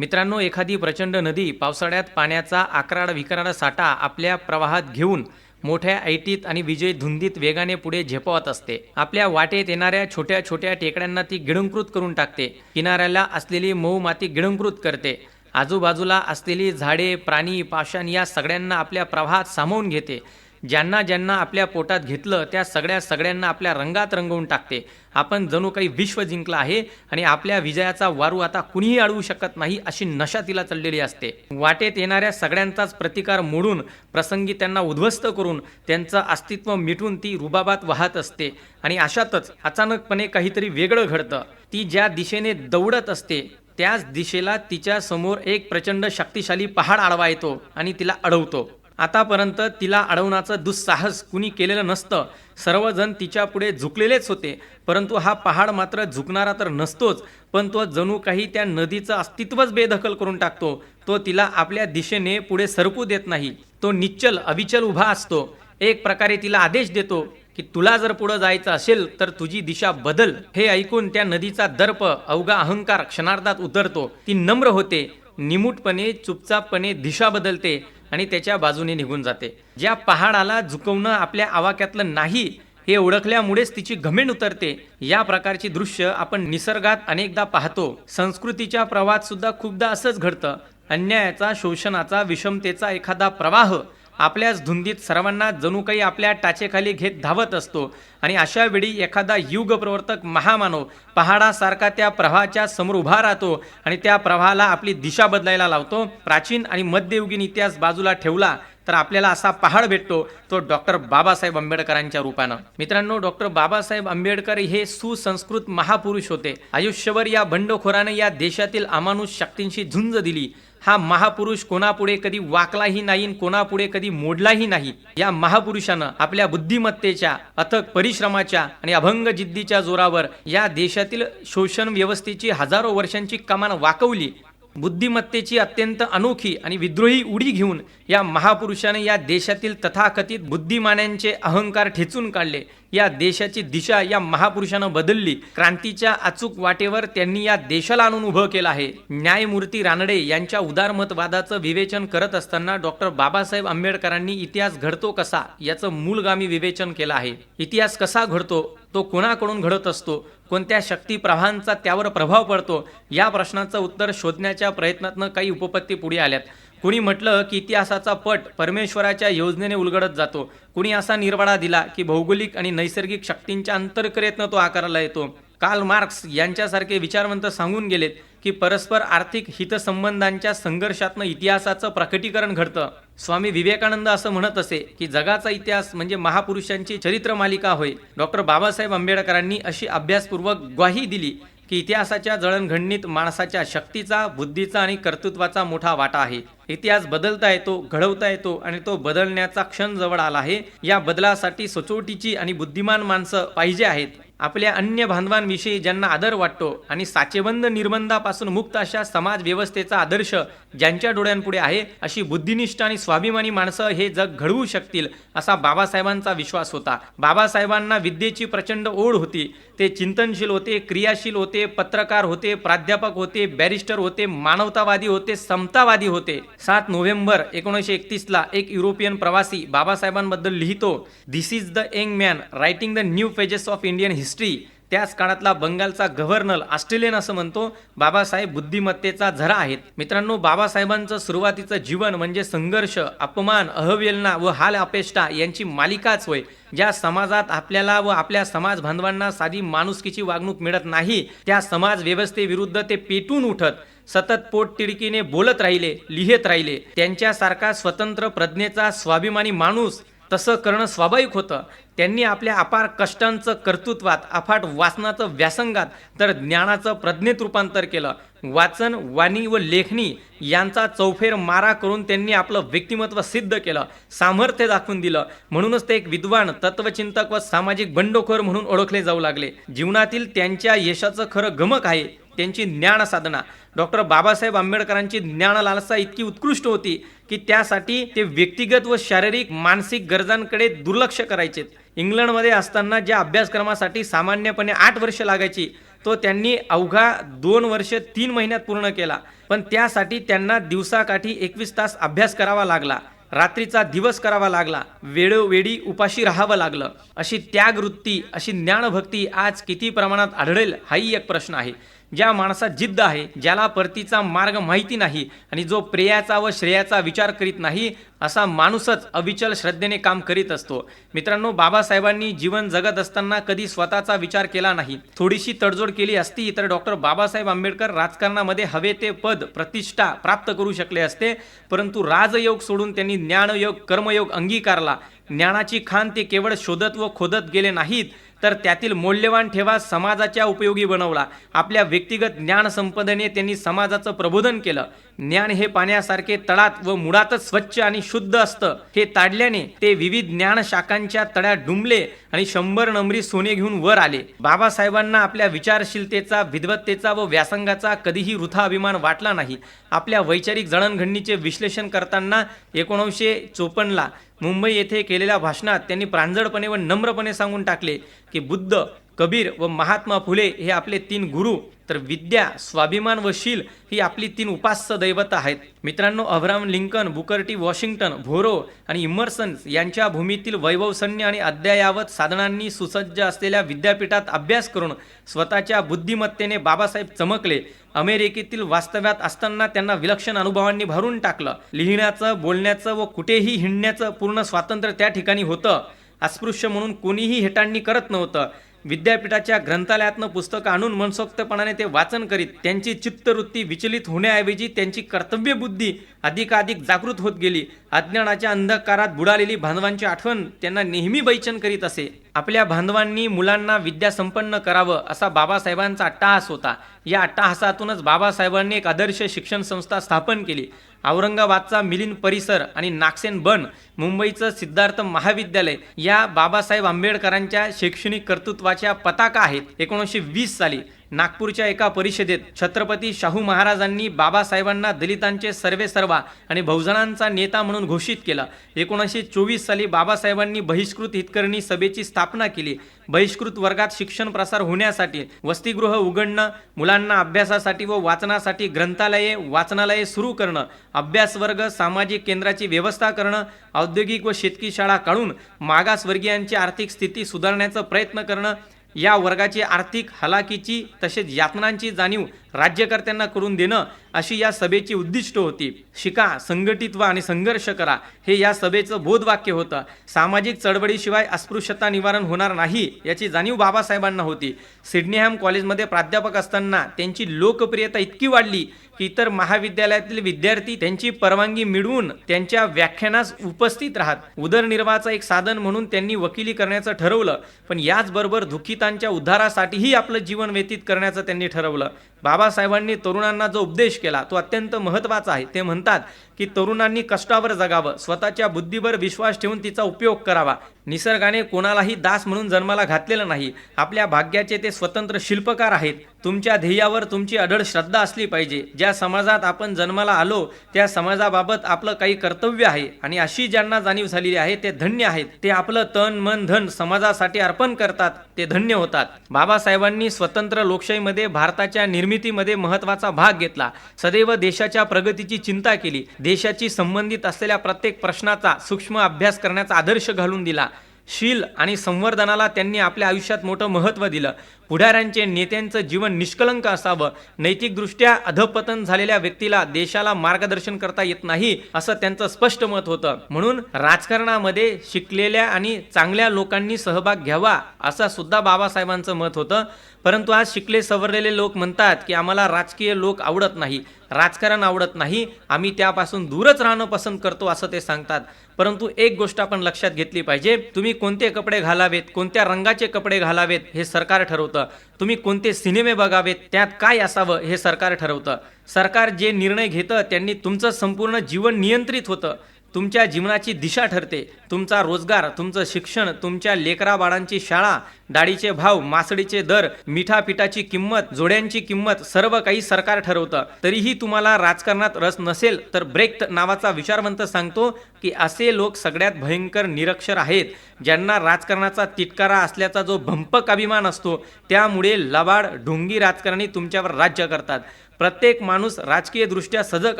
मित्रांनो, एखादी प्रचंड नदी पावसाळ्यात पाण्याचा आकराड साठा आपल्या प्रवाहात घेऊन मोठ्या ऐटीत आणि विजयी धुंदीत वेगाने पुढे झेपावत असते. आपल्या वाटेत येणाऱ्या छोट्या छोट्या टेकड्यांना ती गिळंकृत करून टाकते. किनाऱ्याला असलेली मऊ माती गिळंकृत करते. आजूबाजूला असलेली झाडे, प्राणी, पाषाण या सगळ्यांना आपल्या प्रवाहात सामावून घेते. ज्यांना ज्यांना आपल्या पोटात घेतलं त्या सगळ्यांना आपल्या रंगात रंगवून टाकते. आपण जणू काही विश्व जिंकलं आहे आणि आपल्या विजयाचा वारू आता कुणीही अडवू शकत नाही अशी नशा तिला चढलेली असते. वाटेत येणाऱ्या सगळ्यांचाच प्रतिकार मोडून, प्रसंगी त्यांना उद्ध्वस्त करून, त्यांचं अस्तित्व मिटून ती रुबाबात वाहत असते. आणि अशातच अचानकपणे काहीतरी वेगळं घडतं. ती ज्या दिशेने दौडत असते त्याच दिशेला तिच्या समोर एक प्रचंड शक्तिशाली पहाड आडवा येतो आणि तिला अडवतो. आतापर्यंत तिला अडवण्याचं दुस्साहस कुणी केलेलं नसतं. सर्वजण तिच्या पुढे झुकलेलेच होते. परंतु हा पहाड मात्र झुकणारा तर नसतोच, पण तो जणू काही त्या नदीचं अस्तित्वच बेदखल करून टाकतो. तो तिला आपल्या दिशेने पुढे सरकू देत नाही. तो निश्चल अविचल उभा असतो. एक प्रकारे तिला आदेश देतो की तुला जर पुढे जायचं असेल तर तुझी दिशा बदल. हे ऐकून त्या नदीचा दर्प, अवघा अहंकार क्षणार्धात उतरतो. ती नम्र होते, निमूटपणे, चुपचापपणे दिशा बदलते आणि त्याच्या बाजूने निघून जाते. ज्या पहाडाला झुकवणं आपल्या आवाक्यातलं नाही हे ओळखल्यामुळेच तिची घमेंड उतरते. या प्रकारची दृश्य आपण निसर्गात अनेकदा पाहतो. संस्कृतीच्या प्रवाहात सुद्धा खूपदा असंच घडतं. अन्यायाचा, शोषणाचा, विषमतेचा एखादा प्रवाह आपल्याच धुंदीत सर्वांना जणू काही आपल्या टाचेखाली घेत धावत असतो. आणि अशा वेळी एखादा युगप्रवर्तक महामानव पहाडासारखा त्या प्रवाहाच्या समोर उभा राहतो आणि त्या प्रवाहाला आपली दिशा बदलायला लावतो. प्राचीन आणि मध्ययुगीन इतिहास बाजूला ठेवला तर आपल्याला असा पहाड भेटतो, तो डॉक्टर बाबासाहेब आंबेडकरांच्या रूपानं. मित्रांनो, डॉक्टर बाबासाहेब आंबेडकर हे सुसंस्कृत महापुरुष होते. आयुष्यभर या बंडखोराने या देशातील अमानुष शक्तींशी झुंज दिली. हा महापुरुष कोणापुढे कधी वाकलाही नाही, कोणापुढे कधी मोडलाही नाही. या महापुरुषानं आपल्या बुद्धिमत्तेच्या, अथक परिश्रमाच्या आणि अभंग जिद्दीच्या जोरावर या देशातील शोषण व्यवस्थेची हजारो वर्षांची कमान वाकवली. बुद्धिमत्तेची अत्यंत अनोखी आणि विद्रोही उडी घेऊन या महापुरुषाने या देशातील तथाकथित बुद्धिमानांचे अहंकार ठेचून काढले. या देशाची दिशा या महापुरुषानं बदलली. क्रांतीच्या अचूक वाटेवर त्यांनी या देशाला आणून उभं केलं आहे. न्यायमूर्ती रानडे यांच्या उदारमतवादाचं विवेचन करत असताना डॉक्टर बाबासाहेब आंबेडकरांनी इतिहास घडतो कसा याचं मूलगामी विवेचन केलं आहे. इतिहास कसा घडतो, तो कोणाकडून घडत असतो, कोणत्या शक्ती प्रवाहांचा त्यावर प्रभाव पडतो, या प्रश्नाचं उत्तर शोधण्याच्या प्रयत्नातनं काही उपपत्ती पुढे आल्यात. कुणी म्हटलं की इतिहासाचा पट परमेश्वराच्या योजनेने उलगडत जातो. कुणी असा निर्वाळा दिला की भौगोलिक आणि नैसर्गिक शक्तींच्या अंतर्क्रियेतनं तो आकाराला येतो. कार्ल मार्क्स यांच्यासारखे विचारवंत सांगून गेलेत की परस्पर आर्थिक हितसंबंधांच्या संघर्षातनं इतिहासाचं प्रकटीकरण घडतं. स्वामी विवेकानंद असं म्हणत असे की जगाचा इतिहास म्हणजे महापुरुषांची चरित्र मालिका होय. डॉक्टर बाबासाहेब आंबेडकरांनी अशी अभ्यासपूर्वक ग्वाही दिली की इतिहासाच्या जळणघडणीत माणसाच्या शक्तीचा, बुद्धीचा आणि कर्तृत्वाचा मोठा वाटा आहे. इतिहास बदलता येतो, घडवता येतो आणि तो बदलण्याचा क्षण जवळ आला आहे. या बदलासाठी सचोटीची आणि बुद्धिमान माणसं पाहिजे आहेत. आपल्या अन्य बांधवांविषयी ज्यांना आदर वाटतो आणि साचेबंद निर्बंधापासून मुक्त अशा समाज व्यवस्थेचा आदर्श ज्यांच्या डोळ्यांपुढे आहे, अशी बुद्धिनिष्ठ आणि स्वाभिमानी माणसं हे जग घडवू शकतील असा बाबासाहेबांचा विश्वास होता. बाबासाहेबांना विद्येची प्रचंड ओढ होती. ते चिंतनशील होते, क्रियाशील होते, पत्रकार होते, प्राध्यापक होते, बॅरिस्टर होते, मानवतावादी होते, समतावादी होते. 7 नोव्हेंबर 1931ला एक युरोपियन प्रवासी बाबासाहेबांबद्दल लिहितो, this is the young man writing the new pages of Indian history. त्याच काळातला बंगालचा गव्हर्नर ऑस्ट्रेलियन असं म्हणतो, बाबासाहेब बुद्धिमत्तेचा झरा आहेत. मित्रांनो, बाबासाहेबांचं सुरुवातीचं जीवन म्हणजे संघर्ष, अपमान, अहवेलना व हाल अपेष्टा यांची मालिकाच होय. ज्या समाजात आपल्याला व आपल्या समाज बांधवांना साधी माणुसकीची वागणूक मिळत नाही, त्या समाज व्यवस्थेविरुद्ध ते पेटून उठत सतत पोटतिडकीने बोलत राहिले, लिहित राहिले. त्यांच्यासारखा स्वतंत्र प्रज्ञेचा स्वाभिमानी माणूस तसं करणं स्वाभाविक होतं. त्यांनी आपल्या अपार कष्टांचं कर्तृत्वात, अफाट वाचनाचं व्यासंगात तर ज्ञानाचं प्रज्ञेत रूपांतर केलं. वाचन, वाणी व लेखणी यांचा चौफेर मारा करून त्यांनी आपलं व्यक्तिमत्व सिद्ध केलं, सामर्थ्य दाखवून दिलं. म्हणूनच ते एक विद्वान, तत्वचिंतक व सामाजिक बंडखोर म्हणून ओळखले जाऊ लागले. जीवनातील त्यांच्या यशाचं खरं गमक आहे त्यांची ज्ञान साधना. डॉक्टर बाबासाहेब आंबेडकरांची ज्ञान लालसा इतकी उत्कृष्ट होती की त्यासाठी ते व्यक्तिगत व शारीरिक, मानसिक गरजांकडे दुर्लक्ष करायचे. इंग्लंडमध्ये असताना ज्या अभ्यासक्रमासाठी सामान्यपणे 8 वर्ष लागायची, तो त्यांनी अवघा 2 वर्ष 3 महिन्यात पूर्ण केला. पण त्यासाठी त्यांना दिवसाकाठी 21 तास अभ्यास करावा लागला, रात्रीचा दिवस करावा लागला, वेळोवेळी उपाशी राहावं लागलं. अशी त्यागवृत्ती, अशी ज्ञानभक्ती आज किती प्रमाणात आढळेल हाही एक प्रश्न आहे. ज्या माणसात जिद्द आहे, ज्याला परतीचा मार्ग माहिती नाही आणि जो प्रेयाचा व श्रेयाचा विचार करीत नाही, असा माणूसच अविचल श्रद्धेने काम करीत असतो. मित्रांनो, बाबासाहेबांनी जीवन जगत असताना कधी स्वतःचा विचार केला नाही. थोडीशी तडजोड केली असती तर डॉक्टर बाबासाहेब आंबेडकर राजकारणामध्ये हवे ते पद, प्रतिष्ठा प्राप्त करू शकले असते. परंतु राजयोग सोडून त्यांनी ज्ञानयोग, कर्मयोग अंगीकारला. ज्ञानाची खाण ते केवळ शोधत व खोदत गेले नाहीत, तर त्यातील मौल्यवान ठेवा समाजाच्या उपयोगी बनवला. आपल्या व्यक्तिगत ज्ञान संपदेने त्यांनी समाजाचं प्रबोधन केलं. ज्ञान हे पाण्यासारखे तळात व मुळातच स्वच्छ आणि शुद्ध असतं. हे ताडल्याने ते विविध ज्ञान शाखांच्या तळ्यात डुंबले आणि 100 नंबरी सोने घेऊन वर आले. बाबासाहेबांना आपल्या विचारशीलतेचा, विद्वत्तेचा व व्यासंगाचा कधीही वृथा अभिमान वाटला नाही. आपल्या वैचारिक जडणघडणीचे विश्लेषण करताना 1954ला मुंबई येथे केलेल्या भाषणात त्यांनी प्रांजळपणे व नम्रपणे सांगून टाकले की बुद्ध, कबीर व महात्मा फुले हे आपले 3 गुरु, तर विद्या, स्वाभिमान व शील ही आपली 3 उपास्य दैवत आहेत. मित्रांनो, Abraham Lincoln, Booker T Washington, Thoreau आणि इमर्सन यांच्या भूमीतील वैभवसन्य आणि अद्ययावत साधनांनी सुसज्ज असलेल्या विद्यापीठात अभ्यास करून स्वतःच्या बुद्धिमत्तेने बाबासाहेब चमकले. अमेरिकेतील वास्तव्यात असताना त्यांना विलक्षण अनुभवांनी भरून टाकलं. लिहिण्याचं, बोलण्याचं व कुठेही हिंडण्याचं पूर्ण स्वातंत्र्य त्या ठिकाणी होतं. अस्पृश्य म्हणून कोणीही हेटांनी करत नव्हतं. विद्यापीठाच्या ग्रंथालयातनं पुस्तकं आणून मनसोक्तपणाने ते वाचन करीत त्यांची चित्तवृत्ती विचलित होण्याऐवजी त्यांची कर्तव्यबुद्धी अधिकाधिक जागृत होत गेली. अज्ञानाच्या अंधकारात बुडालेली बांधवांची आठवण त्यांना नेहमी बैचन करीत असे. आपल्या बांधवांनी मुलांना विद्यासंपन्न करावं असा बाबासाहेबांचा अट्टाहास होता. या अट्टाहासातूनच बाबासाहेबांनी एक आदर्श शिक्षण संस्था स्थापन केली. औरंगाबादचा मिलिंद परिसर आणि नागसेन बन, मुंबईचं सिद्धार्थ महाविद्यालय या बाबासाहेब आंबेडकरांच्या शैक्षणिक कर्तृत्वाच्या पताका आहेत. 1920 साली नागपूरच्या एका परिषदेत छत्रपती शाहू महाराजांनी बाबासाहेबांना दलितांचे सर्वेसर्वा आणि बहुजनांचा नेता म्हणून घोषित केलं. 1924 साली बाबासाहेबांनी बहिष्कृत हितकर्णी सभेची स्थापना केली. बहिष्कृत वर्गात शिक्षण प्रसार होण्यासाठी वसतिगृह उघडणं, मुलांना अभ्यासासाठी व वाचनासाठी ग्रंथालये, वाचनालये सुरू करणं, अभ्यासवर्ग, सामाजिक केंद्राची व्यवस्था करणं, औद्योगिक व शेतकी शाळा काढून मागासवर्गीयांची आर्थिक स्थिती सुधारण्याचा प्रयत्न करणं, या वर्गाची आर्थिक हलाखीची तसेच यातनांची जाणीव राज्यकर्त्यांना करून देणं अशी या सभेची उद्दिष्ट होती. शिका, संघटित व्हा आणि संघर्ष करा हे या सभेचं बोधवाक्य होतं. सामाजिक चळवळीशिवाय अस्पृश्यता निवारण होणार नाही याची जाणीव बाबासाहेबांना होती. सिडनीहॅम कॉलेजमध्ये प्राध्यापक असताना त्यांची लोकप्रियता इतकी वाढली की इतर महाविद्यालयातील विद्यार्थी त्यांची परवानगी मिळवून त्यांच्या व्याख्यानास उपस्थित राहत. उदरनिर्वाहाचं एक साधन म्हणून त्यांनी वकिली करण्याचं ठरवलं, पण याचबरोबर दुःखितांच्या उद्धारासाठीही आपलं जीवन व्यतीत करण्याचं त्यांनी ठरवलं. बाबासाहेबांनी तरुणांना जो उपदेश केला तो अत्यंत महत्त्वाचा आहे. ते म्हणतात की तरुणांनी कष्टावर जगावं, स्वतःच्या बुद्धीवर विश्वास ठेवून तिचा उपयोग करावा. निसर्गाने कोणालाही दास म्हणून जन्माला घातलेलं नाही. आपल्या भाग्याचे ते स्वतंत्र शिल्पकार आहेत. तुमच्या ध्येयावर तुमची अढळ श्रद्धा असली पाहिजे. ज्या समाजात आपण जन्माला आलो त्या समाजाबाबत आपलं काही कर्तव्य आहे आणि अशी ज्यांना जाणीव झालेली आहे ते धन्य आहेत. ते आपलं तन, मन, धन समाजासाठी अर्पण करतात, ते धन्य होतात. बाबासाहेबांनी स्वतंत्र लोकशाहीमध्ये भारताच्या निर्मितीमध्ये महत्त्वाचा भाग घेतला. सदैव देशाच्या प्रगतीची चिंता केली. देशाची संबंधित असलेल्या प्रत्येक प्रश्नाचा सूक्ष्म अभ्यास करण्याचा आदर्श घालून दिला. शील आणि संवर्धनाला त्यांनी आपल्या आयुष्यात मोठं महत्त्व दिलं. पुढाऱ्यांचे, नेत्यांचं जीवन निष्कलंक असावं. नैतिकदृष्ट्या अधपतन झालेल्या व्यक्तीला देशाला मार्गदर्शन करता येत नाही असं त्यांचं स्पष्ट मत होतं. म्हणून राजकारणामध्ये शिकलेल्या आणि चांगल्या लोकांनी सहभाग घ्यावा असं सुद्धा बाबासाहेबांचं मत होतं. परंतु आज शिकले सवरलेले लोक म्हणतात की आम्हाला राजकीय लोक आवडत नाही, राजकारण आवडत नाही, आम्ही त्यापासून दूरच राहणं पसंत करतो असं ते सांगतात. परंतु एक गोष्ट आपण लक्षात घेतली पाहिजे, तुम्ही कोणते कपडे घालावेत, कोणत्या रंगाचे कपडे घालावेत हे सरकार ठरवतं. तुम्ही कोणते सिनेमे बघावेत, त्यात काय असावं हे सरकार ठरवतं. सरकार जे निर्णय घेतं त्यांनी तुमचं संपूर्ण जीवन नियंत्रित होतं. तुमच्या जीवनाची दिशा ठरते। तुमचा रोजगार, तुमचं शिक्षण, तुमच्या लेकराबाळांची शाळा, डाळीचे भाव, मासळीचे दर, मिठा पिठाची किंमत, जोड्यांची किंमत सर्व काही सरकार ठरवतं। तरीही तुम्हाला राजकारणात रस नसेल तर ब्रेक्ट नावाचा विचारवंत सांगतो की असे लोक सगळ्यात भयंकर निरक्षर आहेत, ज्यांना राजकारणाचा तिटकारा असल्याचा जो भंपक अभिमान असतो, त्यामुळे लबाड ढोंगी राजकारणी तुमच्यावर राज्य करतात। प्रत्येक माणूस राजकीय दृष्ट्या सजग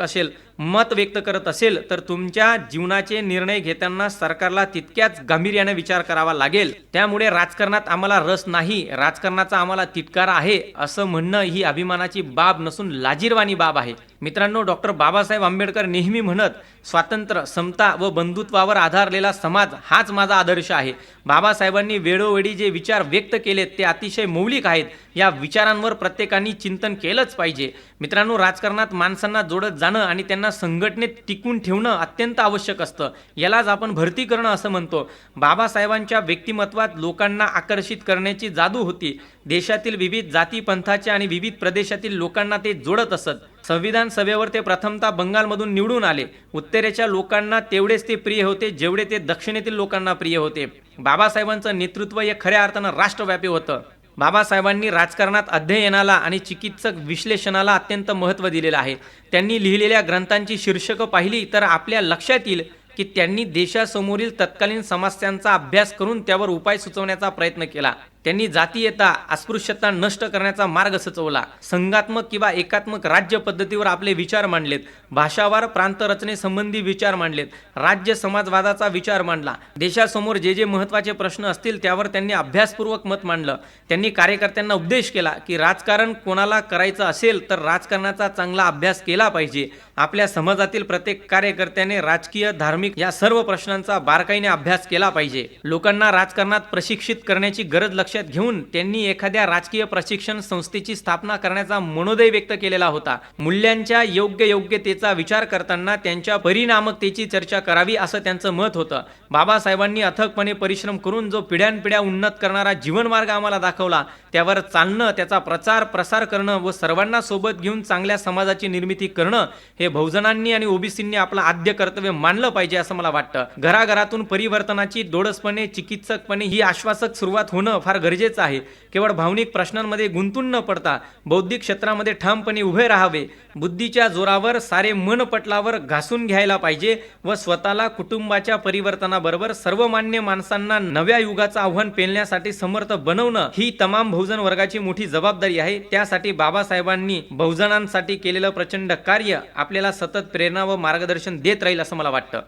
असेल, मत व्यक्त करत असेल तर तुमच्या जीवनाचे निर्णय घेताना सरकारला तितक्याच गांभीर्याने विचार करावा लागेल। त्यामुळे राजकारणात आम्हाला रस नाही, राजकारणाचा आम्हाला तिटकारा आहे असं म्हणणं ही अभिमानाची बाब नसून लाजिरवाणी बाब आहे। मित्रांनो, डॉक्टर बाबासाहेब आंबेडकर नेहमी म्हणत, स्वातंत्र्य, समता व बंधुत्वावर आधारलेला समाज हाच माझा आदर्श आहे। बाबासाहेबांनी वेळोवेळी जे विचार व्यक्त केलेत ते अतिशय मौलिक आहेत। या विचारांवर प्रत्येकाने चिंतन केलंच पाहिजे। मित्रांनो, राजकारणात माणसांना जोडत जाणं आणि त्यांना संघटनेत टिकून ठेवणं अत्यंत आवश्यक असतं। यालाच आपण भरती करणं असं म्हणतो। बाबासाहेबांच्या व्यक्तिमत्वात लोकांना आकर्षित करण्याची जादू होती। देशातील विविध जाती पंथाच्या आणि विविध प्रदेशातील लोकांना ते जोडत असत। संविधान सभेवर ते प्रथमतः बंगालमधून निवडून आले। उत्तरेच्या लोकांना तेवढेच ते प्रिय होते जेवढे ते दक्षिणेतील लोकांना प्रिय होते। बाबासाहेबांचं नेतृत्व हे खऱ्या अर्थानं राष्ट्रव्यापी होतं। बाबासाहेबांनी राजकारणात अध्ययनाला आणि चिकित्सक विश्लेषणाला अत्यंत महत्त्व दिलेलं आहे। त्यांनी लिहिलेल्या ग्रंथांची शीर्षकं पाहिली तर आपल्या लक्षात येईल की त्यांनी देशासमोरील तत्कालीन समस्यांचा अभ्यास करून त्यावर उपाय सुचवण्याचा प्रयत्न केला। त्यांनी जातीयता, अस्पृश्यता नष्ट करण्याचा मार्ग सुचवला। संघात्मक किंवा एकात्मक राज्य पद्धतीवर आपले विचार मांडलेत। भाषावार प्रांतरचनेसंबंधी विचार मांडलेत। राज्य समाजवादाचा विचार मांडला। देशासमोर जे जे महत्त्वाचे प्रश्न असतील त्यावर त्यांनी अभ्यासपूर्वक मत मांडलं। त्यांनी कार्यकर्त्यांना उपदेश केला की राजकारण कोणाला करायचं असेल तर राजकारणाचा चांगला अभ्यास केला पाहिजे। आपल्या समाजातील प्रत्येक कार्यकर्त्याने राजकीय, धार्मिक या सर्व प्रश्नांचा बारकाईने अभ्यास केला पाहिजे। लोकांना राजकारणात प्रशिक्षित करण्याची गरज लक्षात घेऊन त्यांनी एखाद्या राजकीय प्रशिक्षण संस्थेची स्थापना करण्याचा मनोदय व्यक्त केलेला होता। मूल्यांच्या योग्यतेचा विचार करताना त्यांच्या परिणामकतेची चर्चा करावी असं त्यांचं मत होतं। बाबासाहेबांनी अथकपणे परिश्रम करून जो पिढ्यानपिढ्या उन्नत करणारा जीवनमार्ग आम्हाला दाखवला, त्यावर चालणं, त्याचा प्रचार प्रसार करणं व सर्वांना सोबत घेऊन चांगल्या समाजाची निर्मिती करणं हे बहुजनांनी आणि ओबीसींनी आपलं आद्य कर्तव्य मानलं पाहिजे असं मला वाटतं। घराघरातून परिवर्तनाची डोळसपणे, चिकित्सकपणे ही आश्वासक सुरुवात होणं फार गरजेचं आहे। केवळ भावनिक प्रश्नांमध्ये गुंतून न पडता बौद्धिक क्षेत्रामध्ये ठामपणे उभे राहावे। बुद्धीच्या जोरावर सारे मन पटलावर घासून घ्यायला पाहिजे व स्वतःला कुटुंबाच्या परिवर्तनाबरोबर सर्वमान्य माणसांना नव्या युगाचं आव्हान पेलण्यासाठी समर्थ बनवणं ही तमाम बहुजन वर्गाची मोठी जबाबदारी आहे। त्यासाठी बाबासाहेबांनी बहुजनांसाठी केलेलं प्रचंड कार्य आपल्याला सतत प्रेरणा व मार्गदर्शन देत राहील असं मला वाटतं।